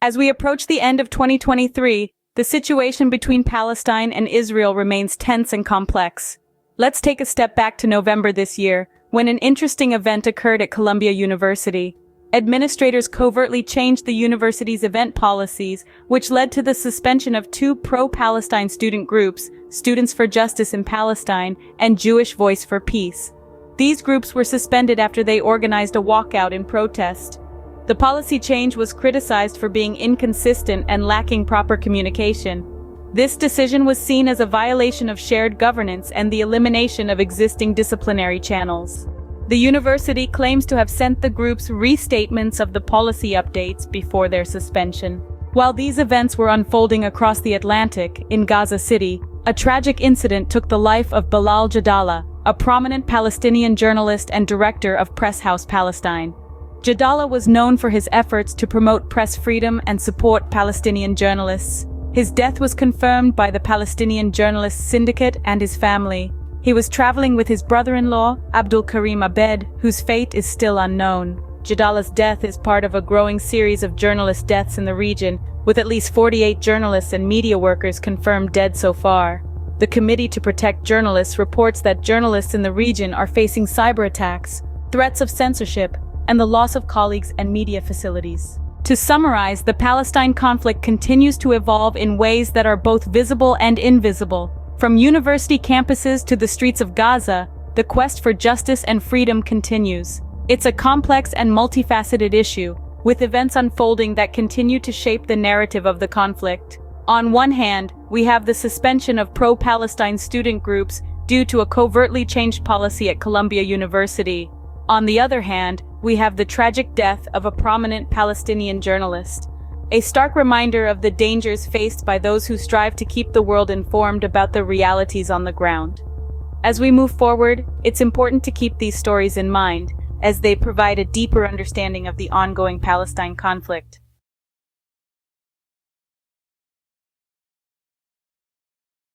As we approach the end of 2023, the situation between Palestine and Israel remains tense and complex. Let's take a step back to November this year, when an interesting event occurred at Columbia University. Administrators covertly changed the university's event policies, which led to the suspension of two pro-Palestine student groups, Students for Justice in Palestine and Jewish Voice for Peace. These groups were suspended after they organized a walkout in protest. The policy change was criticized for being inconsistent and lacking proper communication. This decision was seen as a violation of shared governance and the elimination of existing disciplinary channels. The university claims to have sent the groups restatements of the policy updates before their suspension. While these events were unfolding across the Atlantic, in Gaza City, a tragic incident took the life of Bilal Jadallah, a prominent Palestinian journalist and director of Press House Palestine. Jadallah was known for his efforts to promote press freedom and support Palestinian journalists. His death was confirmed by the Palestinian Journalists Syndicate and his family. He was traveling with his brother-in-law, Abdul Karim Abed, whose fate is still unknown. Jadallah's death is part of a growing series of journalist deaths in the region, with at least 48 journalists and media workers confirmed dead so far. The Committee to Protect Journalists reports that journalists in the region are facing cyber attacks, threats of censorship, and the loss of colleagues and media facilities. To summarize, the Palestine conflict continues to evolve in ways that are both visible and invisible. From university campuses to the streets of Gaza, the quest for justice and freedom continues. It's a complex and multifaceted issue, with events unfolding that continue to shape the narrative of the conflict. On one hand, we have the suspension of pro-Palestine student groups due to a covertly changed policy at Columbia University. On the other hand, we have the tragic death of a prominent Palestinian journalist. A stark reminder of the dangers faced by those who strive to keep the world informed about the realities on the ground. As we move forward, it's important to keep these stories in mind, as they provide a deeper understanding of the ongoing Palestine conflict.